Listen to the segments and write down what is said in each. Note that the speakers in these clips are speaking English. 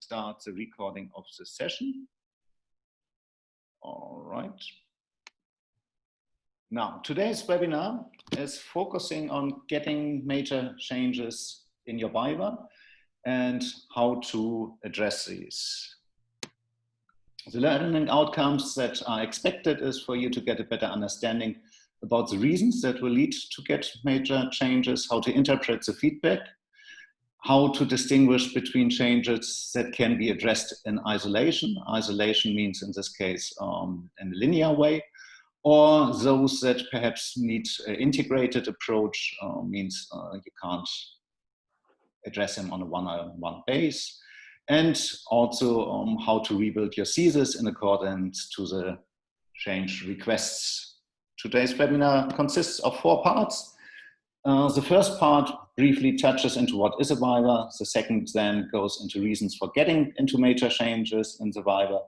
start the recording of the session. All right. Now, today's webinar is focusing on getting major changes in your Viva and how to address these. The learning outcomes that are expected is for you to get a better understanding about the reasons that will lead to get major changes, how to interpret the feedback, how to distinguish between changes that can be addressed in isolation. Isolation means in this case in a linear way, or those that perhaps need an integrated approach, means you can't address them on a one-on-one base, and also how to rebuild your thesis in accordance to the change requests. Today's webinar consists of 4 parts. The first part briefly touches into what is a Viva. The second then goes into reasons for getting into major changes in the Viva.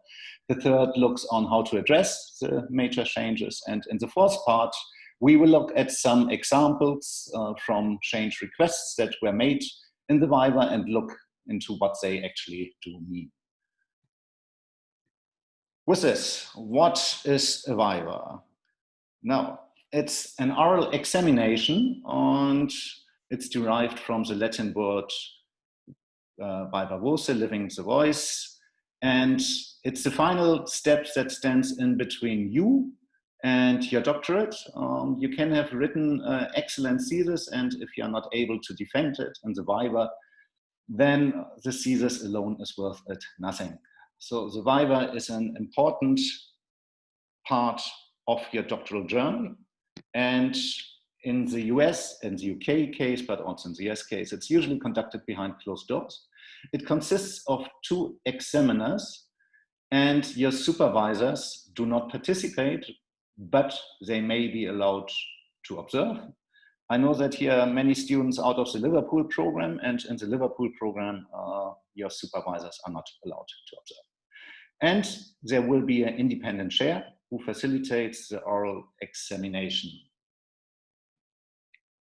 The third looks on how to address the major changes. And in the fourth part, we will look at some examples from change requests that were made in the Viva and look into what they actually do mean. With this, what is a Viva? Now, it's an oral examination, and it's derived from the Latin word viva voce, living the voice. And it's the final step that stands in between you and your doctorate. You can have written excellent thesis, and if you're not able to defend it in the Viva, then the thesis alone is worth it nothing. So the Viva is an important part of your doctoral journey. And in the US and the UK case, but also in the US case, it's usually conducted behind closed doors. It consists of 2 examiners, and your supervisors do not participate, but they may be allowed to observe. I know that here are many students out of the Liverpool program, and in the Liverpool program, your supervisors are not allowed to observe. And there will be an independent chair who facilitates the oral examination.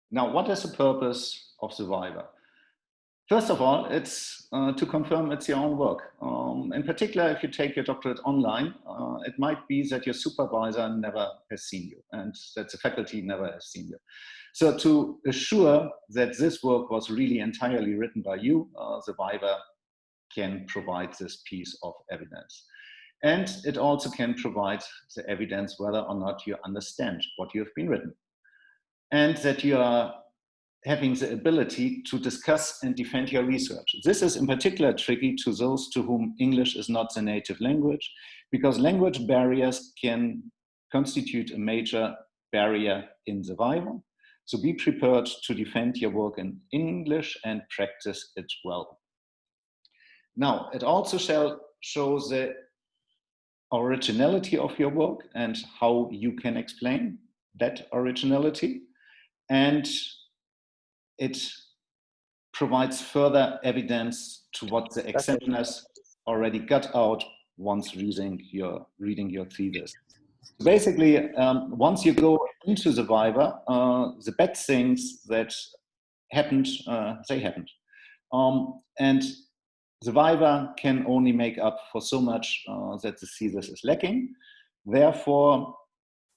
Now, what is the purpose of the Viva? First of all, it's to confirm it's your own work. In particular, if you take your doctorate online, it might be that your supervisor never has seen you and that the faculty never has seen you. So to assure that this work was really entirely written by you, the Viva can provide this piece of evidence. And it also can provide the evidence whether or not you understand what you have been written, and that you are having the ability to discuss and defend your research. This is in particular tricky to those to whom English is not the native language, because language barriers can constitute a major barrier in the Viva. So be prepared to defend your work in English and practice it well. Now, it also shall show the originality of your work and how you can explain that originality. And it provides further evidence to what the examiners already got out once reading your thesis. Basically, once you go into the Viva, the bad things that happened, they happened. And the Viva can only make up for so much that the thesis is lacking. Therefore,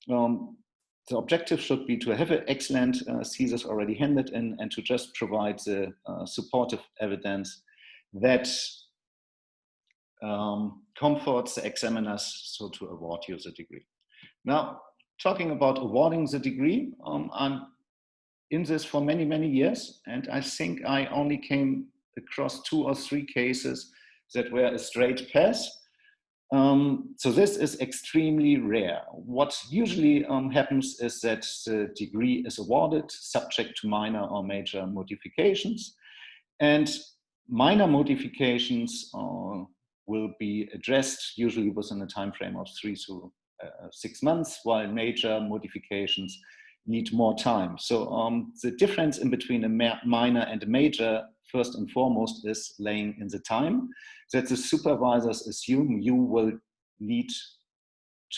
the objective should be to have an excellent thesis already handed in and to just provide the supportive evidence that comforts the examiners so to award you the degree. Now, talking about awarding the degree, I'm in this for many, many years, and I think I only came across 2 or 3 cases that were a straight pass. So this is extremely rare. What usually happens is that the degree is awarded subject to minor or major modifications, and minor modifications will be addressed usually within a time frame of 3 to 6 months, while major modifications need more time. So the difference in between a minor and a major, first and foremost, is laying in the time that the supervisors assume you will need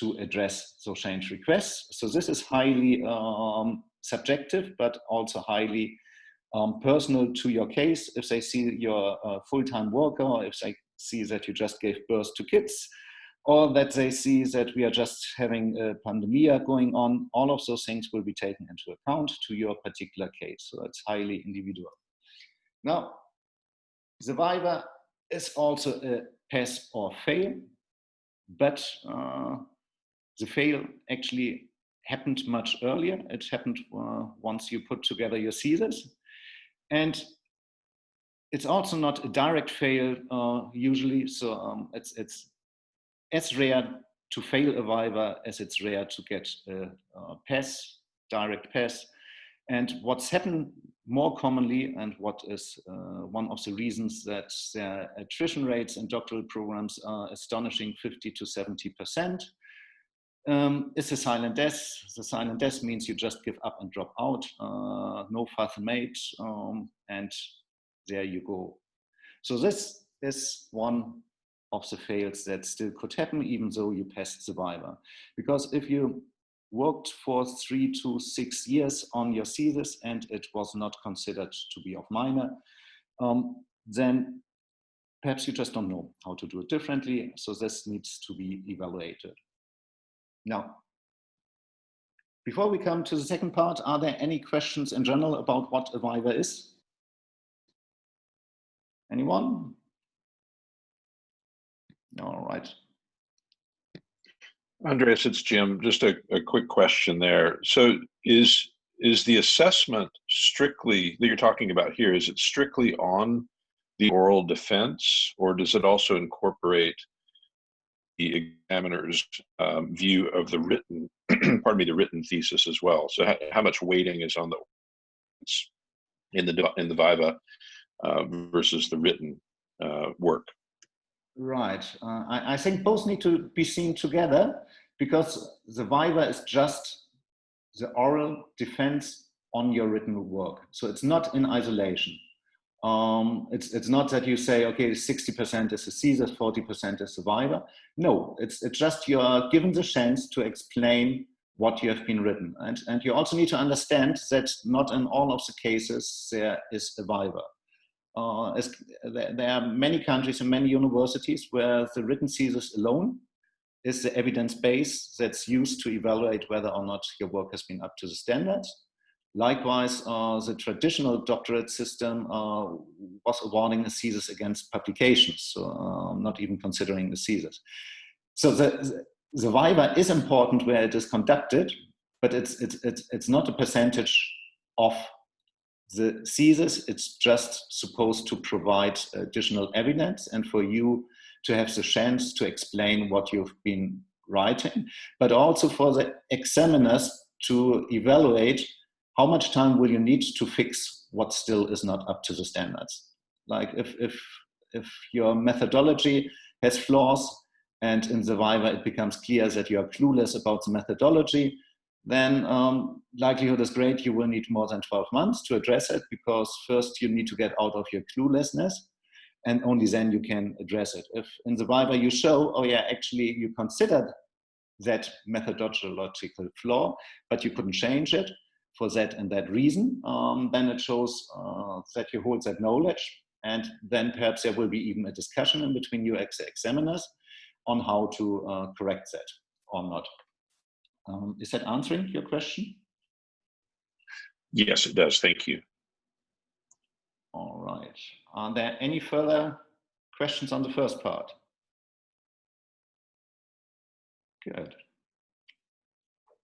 to address those change requests. So this is highly subjective, but also highly personal to your case. If they see you're a full-time worker, or if they see that you just gave birth to kids, or that they see that we are just having a pandemic going on. All of those things will be taken into account to your particular case. So it's highly individual. Now, the Viva is also a pass or fail, but the fail actually happened much earlier. It happened once you put together your thesis. And it's also not a direct fail usually. So it's as rare to fail a Viva as it's rare to get a pass, direct pass. And what's happened more commonly, and what is one of the reasons that their attrition rates in doctoral programs are astonishing 50 to 70%, is a silent death. The silent death means you just give up and drop out, no further mate, and there you go. So this is one of the fails that still could happen, even though you passed the Viva. Because if you worked for 3 to 6 years on your thesis and it was not considered to be of minor, then perhaps you just don't know how to do it differently. So this needs to be evaluated. Now, before we come to the second part, are there any questions in general about what a Viva is? Anyone? All right. Andreas, it's Jim. Just a quick question there. So is the assessment strictly that you're talking about here, is it strictly on the oral defense, or does it also incorporate the examiner's view of the written, pardon me, the written thesis as well? So how much weighting is on in the Viva versus the written work? Right. I think both need to be seen together, because the Viva is just the oral defense on your written work. So it's not in isolation. It's not that you say, okay, 60% is the thesis, 40% is the Viva. No, it's just you're given the chance to explain what you have been written. And you also need to understand that not in all of the cases there is a Viva. There are many countries and many universities where the written thesis alone is the evidence base that's used to evaluate whether or not your work has been up to the standards. Likewise, the traditional doctorate system was awarding a thesis against publications, so not even considering the thesis. So the Viva is important where it is conducted, but it's not a percentage of the thesis. It's just supposed to provide additional evidence and for you to have the chance to explain what you've been writing, but also for the examiners to evaluate how much time will you need to fix what still is not up to the standards. Like if your methodology has flaws and in the Viva it becomes clear that you are clueless about the methodology, then likelihood is great you will need more than 12 months to address it, because first you need to get out of your cluelessness, and only then you can address it. If in the Viva you show, oh yeah, actually you considered that methodological flaw, but you couldn't change it for that and that reason, then it shows that you hold that knowledge, and then perhaps there will be even a discussion in between you examiners on how to correct that or not. Is that answering your question? Yes, it does. Thank you. All right. Are there any further questions on the first part? Good.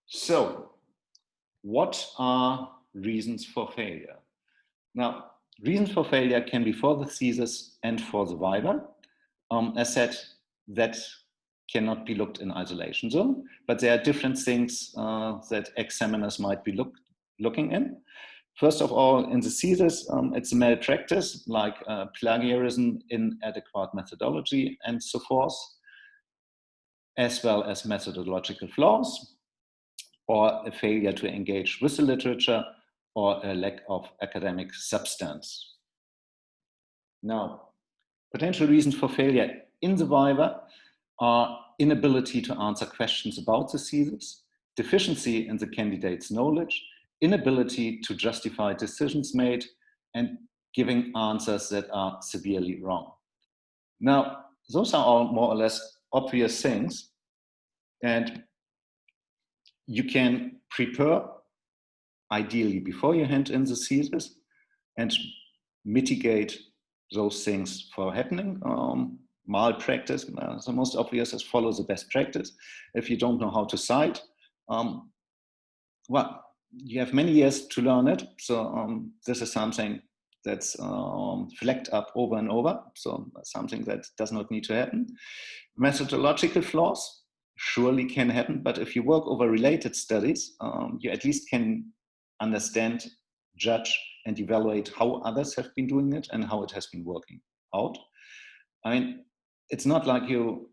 So, what are reasons for failure? Now, reasons for failure can be for the thesis and for the Viva. As said, that cannot be looked in isolation though, but there are different things that examiners might be looking in. First of all, in the thesis, it's a malpractice like plagiarism, inadequate methodology, and so forth, as well as methodological flaws, or a failure to engage with the literature, or a lack of academic substance. Now, potential reasons for failure in the Viva are inability to answer questions about the thesis, deficiency in the candidate's knowledge, inability to justify decisions made, and giving answers that are severely wrong. Now, those are all more or less obvious things. And you can prepare, ideally before you hand in the thesis, and mitigate those things for happening. Malpractice, the most obvious is follow the best practice. If you don't know how to cite, well, you have many years to learn it. So this is something that's flagged up over and over. So something that does not need to happen. Methodological flaws surely can happen, but if you work over related studies, you at least can understand, judge, and evaluate how others have been doing it and how it has been working out. I mean, it's not like you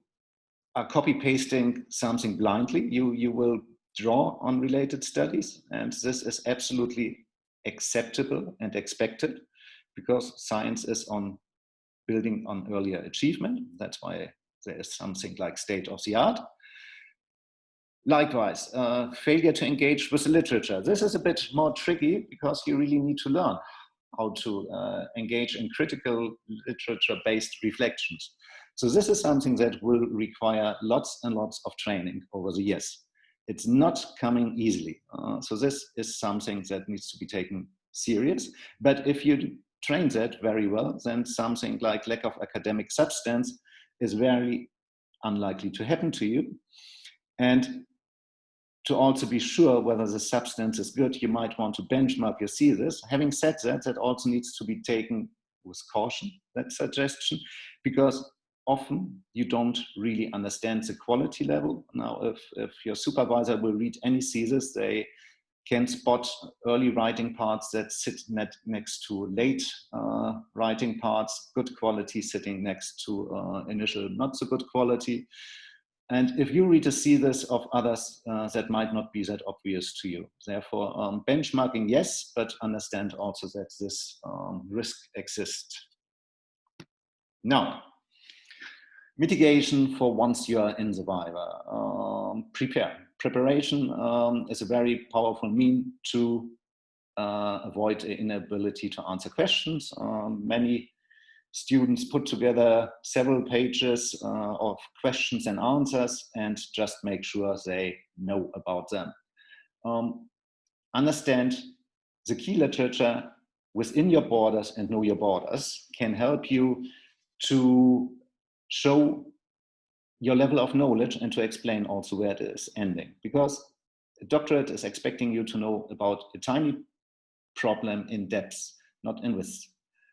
are copy pasting something blindly. You will draw on related studies, and this is absolutely acceptable and expected, because science is on building on earlier achievement. That's why there is something like state of the art. Likewise, failure to engage with the literature. This is a bit more tricky, because you really need to learn how to engage in critical literature-based reflections. So this is something that will require lots and lots of training over the years. It's not coming easily. So this is something that needs to be taken serious. But if you train that very well, then something like lack of academic substance is very unlikely to happen to you. And to also be sure whether the substance is good, you might want to benchmark your thesis. Having said that, that also needs to be taken with caution, that suggestion, because often you don't really understand the quality level. Now, if your supervisor will read any thesis, they can spot early writing parts that sit next to late writing parts, good quality sitting next to initial not so good quality. And if you read a thesis of others, that might not be that obvious to you. Therefore, benchmarking, yes, but understand also that this risk exists. Now, mitigation for once you are in the Viva. Preparation is a very powerful mean to avoid the inability to answer questions. Many students put together several pages of questions and answers and just make sure they know about them. Understand the key literature within your borders and know your borders can help you to show your level of knowledge and to explain also where it is ending. Because a doctorate is expecting you to know about a tiny problem in depth, not in width.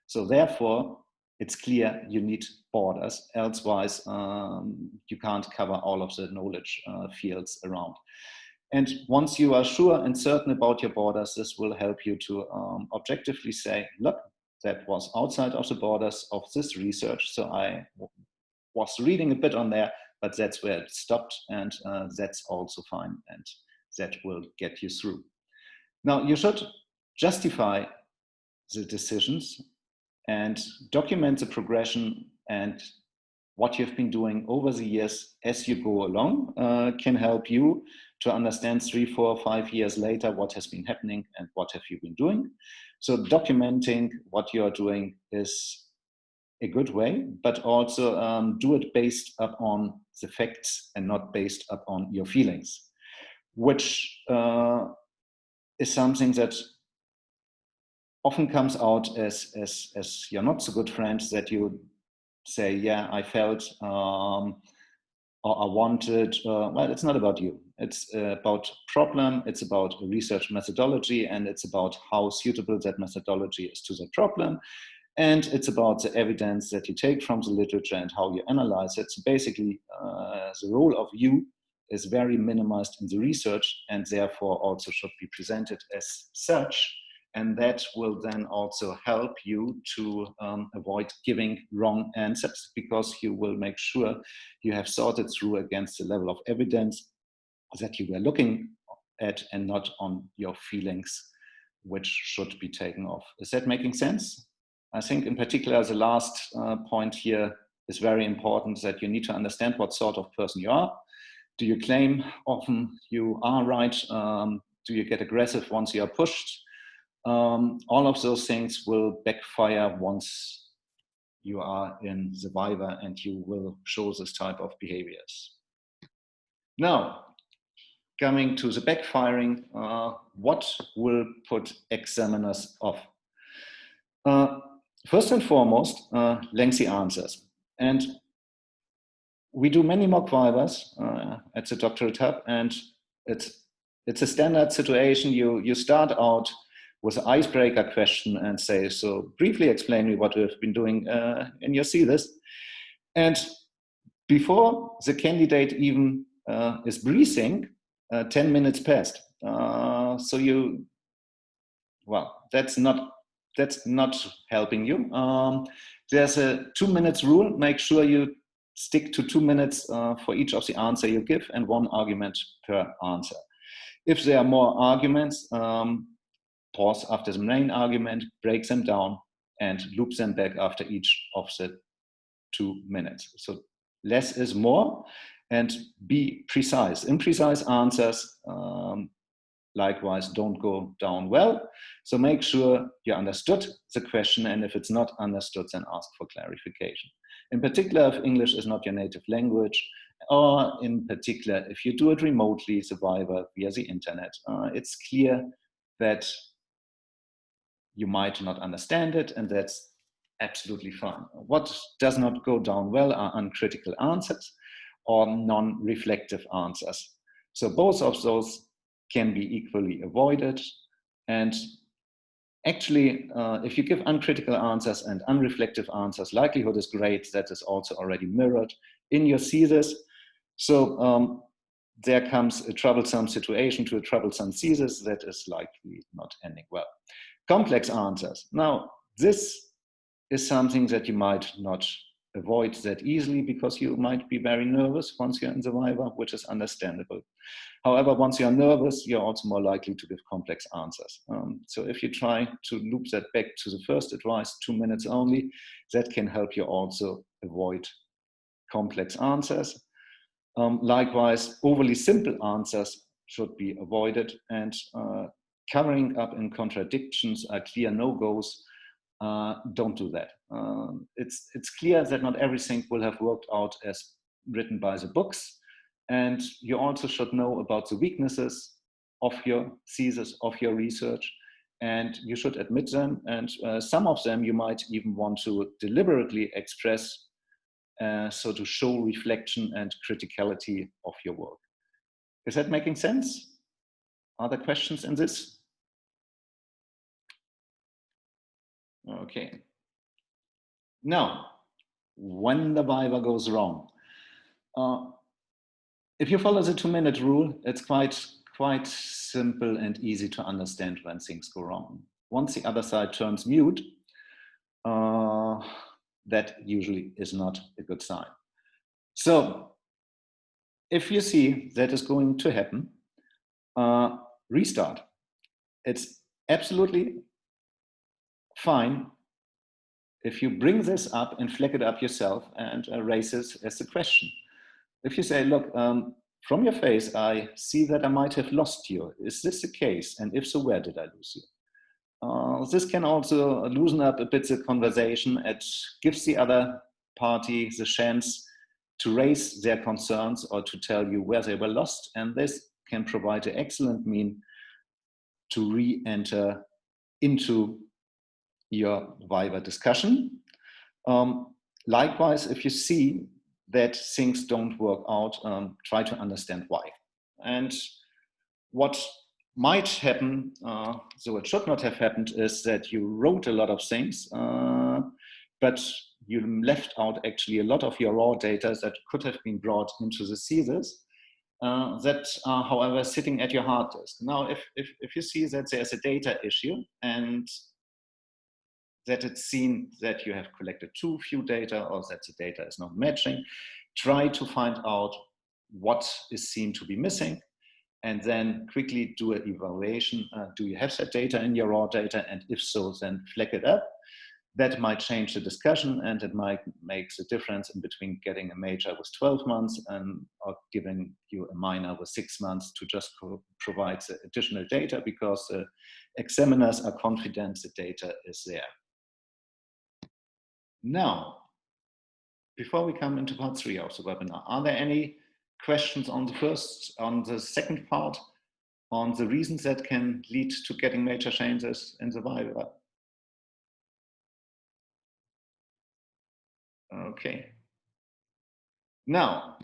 So therefore, it's clear you need borders, elsewise you can't cover all of the knowledge fields around. And once you are sure and certain about your borders, this will help you to objectively say, look, that was outside of the borders of this research, so I was reading a bit on there, but that's where it stopped, and that's also fine, and that will get you through. Now, you should justify the decisions and document the progression, and what you've been doing over the years as you go along can help you to understand 3, 4, 5 years later what has been happening and what have you been doing. So documenting what you're doing is a good way, but also do it based upon the facts and not based upon your feelings, which is something that often comes out as your not so good friends, that you say, yeah, I felt, or I wanted, well, it's not about you. It's about problem, it's about research methodology, and it's about how suitable that methodology is to the problem. And it's about the evidence that you take from the literature and how you analyze it. So basically, the role of you is very minimized in the research, and therefore also should be presented as such. And that will then also help you to avoid giving wrong answers, because you will make sure you have sorted through against the level of evidence that you were looking at and not on your feelings, which should be taken off. Is that making sense? I think in particular, the last point here is very important, that you need to understand what sort of person you are. Do you claim often you are right? Do you get aggressive once you are pushed? All of those things will backfire once you are in the Viva and you will show this type of behaviors. Now, coming to the backfiring, what will put examiners off? First and foremost, lengthy answers. And we do many mock Vivas at the doctoral hub, and it's a standard situation. You start out with an icebreaker question and say, so briefly explain me what we've been doing in your thesis. And before the candidate even is breathing, 10 minutes passed. That's not helping you. There's a 2 minutes rule. Make sure you stick to 2 minutes for each of the answer you give and 1 argument per answer. If there are more arguments, pause after the main argument, break them down, and loop them back after each of the 2 minutes. So less is more, and be precise. Imprecise answers, likewise, don't go down well. So make sure you understood the question, and if it's not understood, then ask for clarification. In particular, if English is not your native language, or in particular, if you do it remotely, the Viva via the internet, it's clear that you might not understand it, and that's absolutely fine. What does not go down well are uncritical answers or non-reflective answers. So both of those can be equally avoided. And actually, if you give uncritical answers and unreflective answers, likelihood is great that is also already mirrored in your thesis. So there comes a troublesome situation to a troublesome thesis that is likely not ending well. Complex answers. Now, this is something that you might not avoid that easily because you might be very nervous once you're in the Viva, which is understandable. However, once you're nervous, you're also more likely to give complex answers. So if you try to loop that back to the first advice, 2 minutes only, that can help you also avoid complex answers. Likewise, overly simple answers should be avoided, and covering up in contradictions are clear no-goes. Don't do that. It's clear that not everything will have worked out as written by the books, and you also should know about the weaknesses of your thesis, of your research, and you should admit them, and some of them you might even want to deliberately express, so to show reflection and criticality of your work. Is that making sense? Are there questions in this? Okay. Now, when the Viva goes wrong, if you follow the 2-minute rule, it's quite simple and easy to understand when things go wrong. Once the other side turns mute, that usually is not a good sign. So, if you see that is going to happen, restart. It's absolutely fine if you bring this up and flag it up yourself and raise this as a question. If you say, look, from your face, I see that I might have lost you. Is this the case? And if so, where did I lose you? This can also loosen up a bit the conversation. It gives the other party the chance to raise their concerns or to tell you where they were lost. And this can provide an excellent means to re-enter into your Viva discussion. Likewise, if you see that things don't work out, try to understand why. And what might happen, so it should not have happened, is that you wrote a lot of things, but you left out actually a lot of your raw data that could have been brought into the thesis that are, however, sitting at your hard disk. Now, if you see that there's a data issue and that it's seen that you have collected too few data or that the data is not matching, try to find out what is seen to be missing and then quickly do an evaluation. Do you have that data in your raw data? And if so, then flag it up. That might change the discussion, and it might make the difference in between getting a major with 12 months or giving you a minor with 6 months to just provide the additional data because the examiners are confident the data is there. Now, before we come into part 3 of the webinar, are there any questions on the second part, on the reasons that can lead to getting major changes in the Viva? Okay. Now,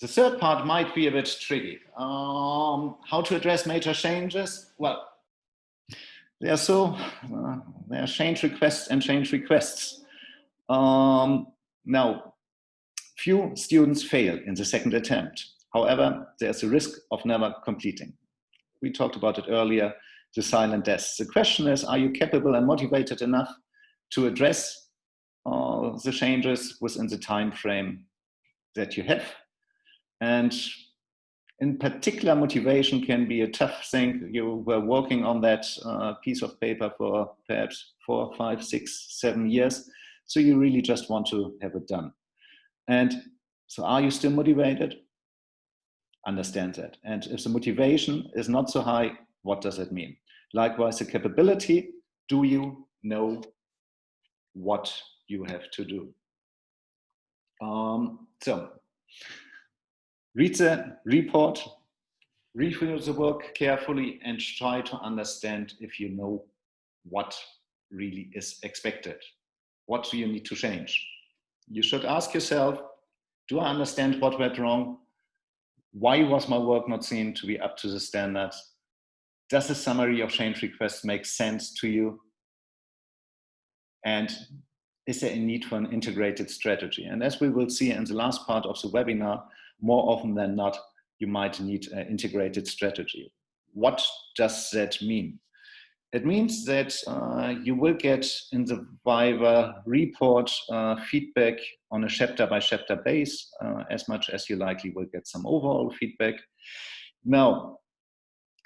the third part might be a bit tricky. How to address major changes? Well, there are change requests and change requests. Now, few students fail in the second attempt. However, there's a risk of never completing. We talked about it earlier, the silent deaths. The question is, are you capable and motivated enough to address the changes within the time frame that you have? And in particular, motivation can be a tough thing. You were working on that piece of paper for perhaps 4, 5, 6, 7 years. So you really just want to have it done. And so are you still motivated? Understand that. And if the motivation is not so high, what does it mean? Likewise, the capability, do you know what you have to do? So read the report, review the work carefully, and try to understand if you know what really is expected. What do you need to change? You should ask yourself, do I understand what went wrong? Why was my work not seen to be up to the standards? Does the summary of change requests make sense to you? And is there a need for an integrated strategy? And as we will see in the last part of the webinar, more often than not, you might need an integrated strategy. What does that mean? It means that you will get in the Viva report feedback on a chapter by chapter base, as much as you likely will get some overall feedback. Now,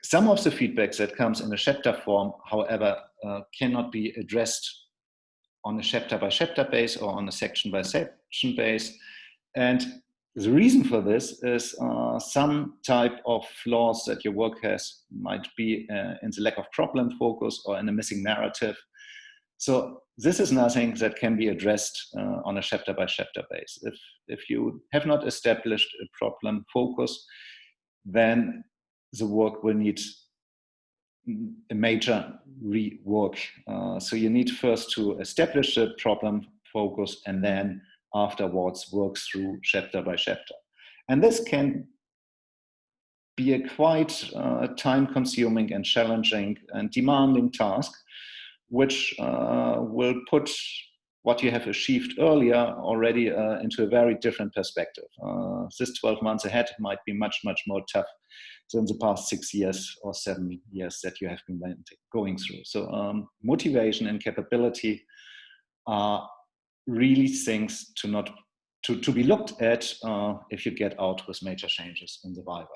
some of the feedbacks that comes in a chapter form, however, cannot be addressed on a chapter by chapter base or on a section by section base. And the reason for this is some type of flaws that your work has might be in the lack of problem focus or in a missing narrative. So this is nothing that can be addressed on a chapter by chapter base. If you have not established a problem focus, then the work will need a major rework. So you need first to establish the problem focus and then afterwards work through chapter by chapter. And this can be a quite time-consuming and challenging and demanding task, which will put what you have achieved earlier already into a very different perspective. This 12 months ahead might be much, much more tough than the past 6 years or 7 years that you have been going through. So motivation and capability are really things to be looked at if you get out with major changes in the Viva.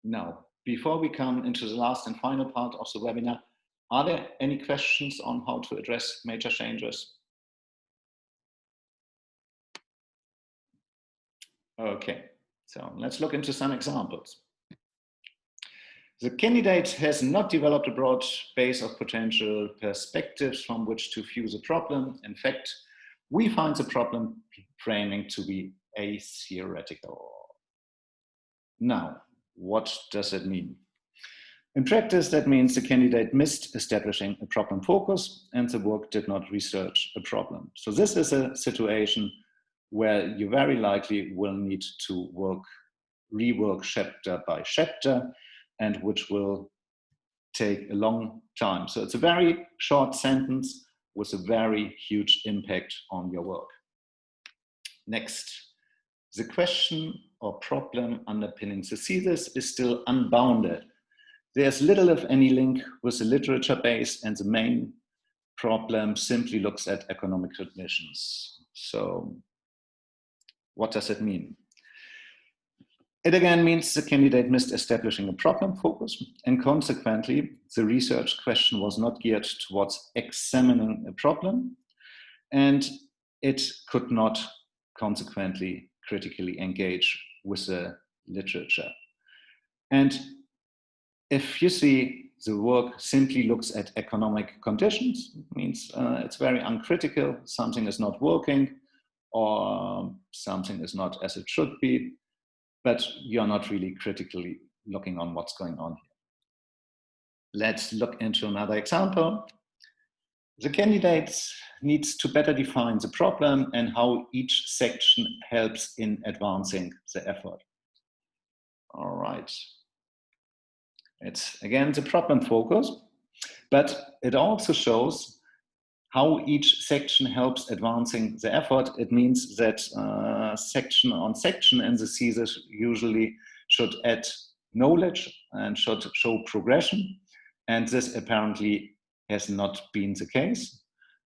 Now, before we come into the last and final part of the webinar, are there any questions on how to address major changes? Okay, so let's look into some examples. The candidate has not developed a broad base of potential perspectives from which to view the problem. In fact, we find the problem framing to be atheoretical. Now, what does it mean? In practice, that means the candidate missed establishing a problem focus and the work did not research a problem. So this is a situation where you very likely will need to rework chapter by chapter, and which will take a long time. So it's a very short sentence with a very huge impact on your work. Next, the question or problem underpinning the thesis is still unbounded. There's little if any link with the literature base, and the main problem simply looks at economic conditions. So what does it mean? It again means the candidate missed establishing a problem focus, and consequently, the research question was not geared towards examining a problem, and it could not consequently critically engage with the literature. And if you see the work simply looks at economic conditions. It means it's very uncritical. Something is not working or something is not as it should be, but you're not really critically looking on what's going on here. Let's look into another example. The candidate needs to better define the problem and how each section helps in advancing the effort. All right. It's again the problem focus, but it also shows how each section helps advancing the effort. It means that section on section in the thesis usually should add knowledge and should show progression. And this apparently has not been the case.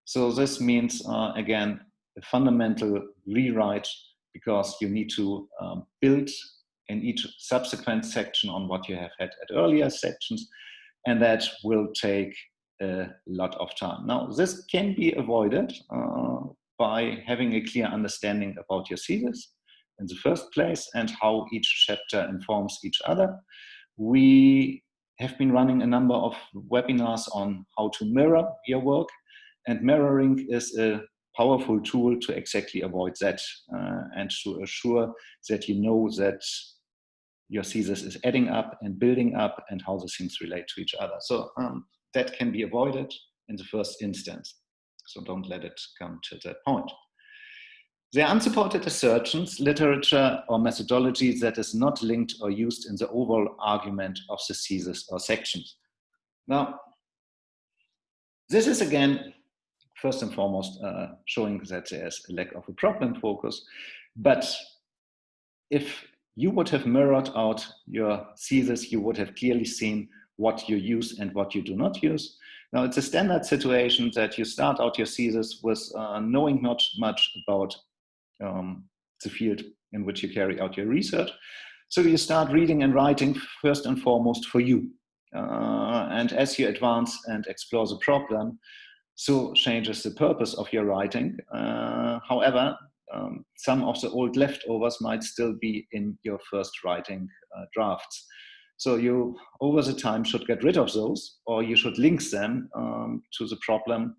So this means, again, a fundamental rewrite, because you need to build in each subsequent section on what you have had at earlier sections, and that will take a lot of time. Now, this can be avoided by having a clear understanding about your thesis in the first place and how each chapter informs each other. We have been running a number of webinars on how to mirror your work, and mirroring is a powerful tool to exactly avoid that and to assure that you know that your thesis is adding up and building up and how the things relate to each other. So that can be avoided in the first instance. So don't let it come to that point. The unsupported assertions, literature or methodology that is not linked or used in the overall argument of the thesis or sections. Now, this is again, first and foremost, showing that there's a lack of a problem focus. But if you would have mirrored out your thesis, you would have clearly seen what you use and what you do not use. Now, it's a standard situation that you start out your thesis with knowing not much about the field in which you carry out your research. So you start reading and writing first and foremost for you. And as you advance and explore the problem, so changes the purpose of your writing. However, some of the old leftovers might still be in your first writing drafts. So you, over the time, should get rid of those, or you should link them to the problem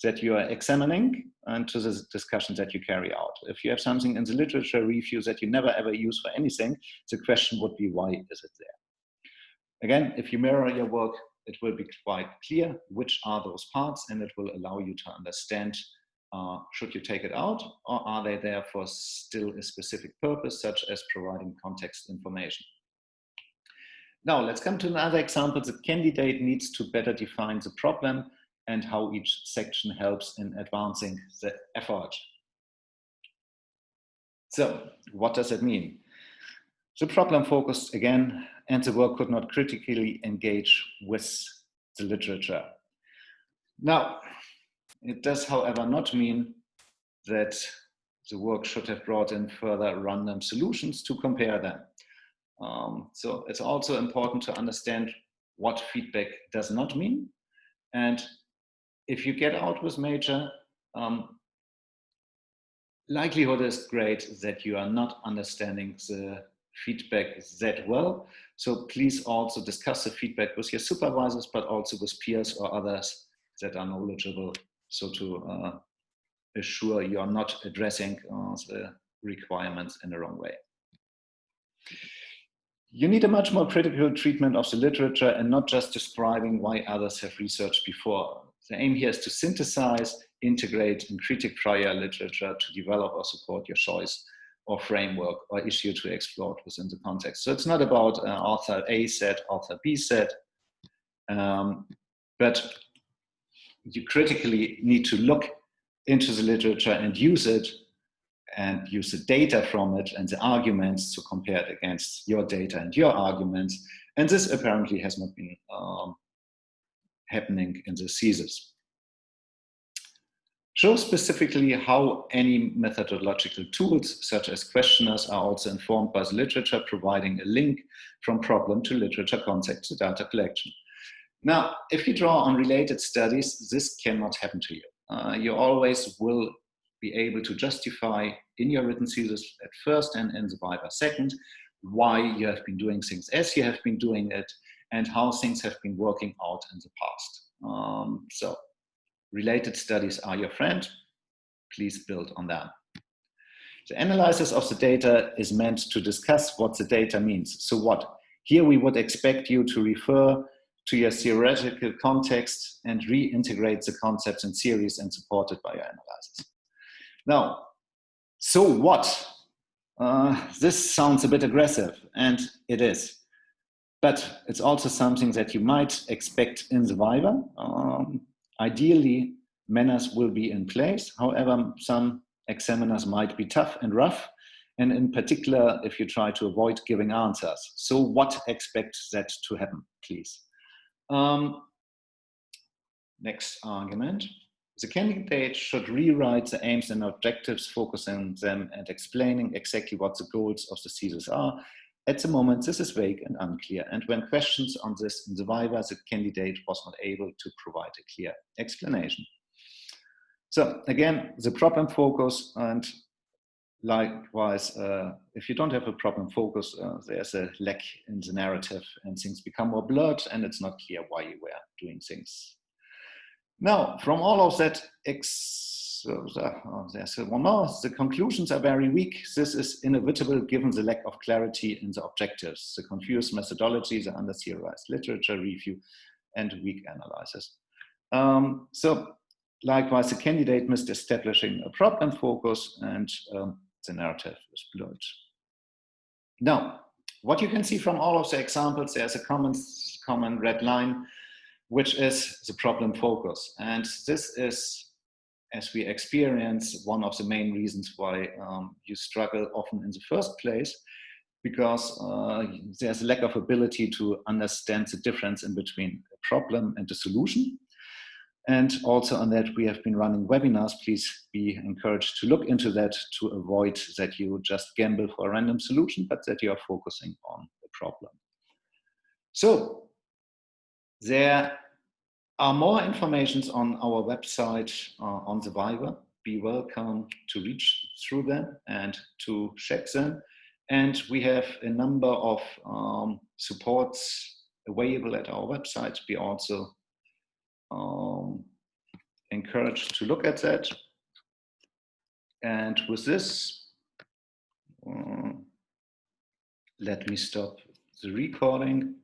that you are examining and to the discussion that you carry out. If you have something in the literature review that you never ever use for anything, the question would be, why is it there? Again, if you mirror your work, it will be quite clear which are those parts, and it will allow you to understand, should you take it out, or are they there for still a specific purpose, such as providing context information. Now, let's come to another example. The candidate needs to better define the problem and how each section helps in advancing the effort. So, what does it mean? The problem focused again, and the work could not critically engage with the literature. Now, it does, however, not mean that the work should have brought in further random solutions to compare them. So it's also important to understand what feedback does not mean. And if you get out with major, likelihood is great that you are not understanding the feedback that well. So please also discuss the feedback with your supervisors, but also with peers or others that are knowledgeable, so to assure you are not addressing the requirements in the wrong way. You need a much more critical treatment of the literature and not just describing why others have researched before. The aim here is to synthesize, integrate, and critique prior literature to develop or support your choice or framework or issue to explore within the context. So it's not about author A said, author B said, but you critically need to look into the literature and use it, and use the data from it and the arguments to compare it against your data and your arguments. And this apparently has not been happening in the thesis. Show specifically how any methodological tools, such as questionnaires, are also informed by the literature, providing a link from problem to literature context to data collection. Now, if you draw on related studies, this cannot happen to you. You always will be able to justify in your written thesis at first and in the Viva second why you have been doing things as you have been doing it, and how things have been working out in the past. So related studies are your friend. Please build on them. The analysis of the data is meant to discuss what the data means. So what? Here we would expect you to refer to your theoretical context and reintegrate the concepts and theories and support it by your analysis. Now, so what? This sounds a bit aggressive, and it is. But it's also something that you might expect in the Viva. Ideally, manners will be in place. However, some examiners might be tough and rough, and in particular, if you try to avoid giving answers. So what expect that to happen, please? Next argument. The candidate should rewrite the aims and objectives, focusing them and explaining exactly what the goals of the thesis are. At the moment, this is vague and unclear, and when questions on this in the Viva, the candidate was not able to provide a clear explanation. So again, the problem focus, and likewise, if you don't have a problem focus, there's a lack in the narrative and things become more blurred and it's not clear why you were doing things. Now, from all of that, there's one more. The conclusions are very weak. This is inevitable given the lack of clarity in the objectives, the confused methodology, the under-theorized literature review, and weak analysis. So likewise, the candidate missed establishing a problem focus, and the narrative is blurred. Now, what you can see from all of the examples, there's a common red line, which is the problem focus. And this is, as we experience, one of the main reasons why you struggle often in the first place, because there's a lack of ability to understand the difference in between a problem and a solution. And also on that, we have been running webinars. Please be encouraged to look into that to avoid that you just gamble for a random solution, but that you are focusing on the problem. So there are more informations on our website on the Viva. Be welcome to reach through them and to check them. And we have a number of supports available at our website. Be also encouraged to look at that. And with this, let me stop the recording.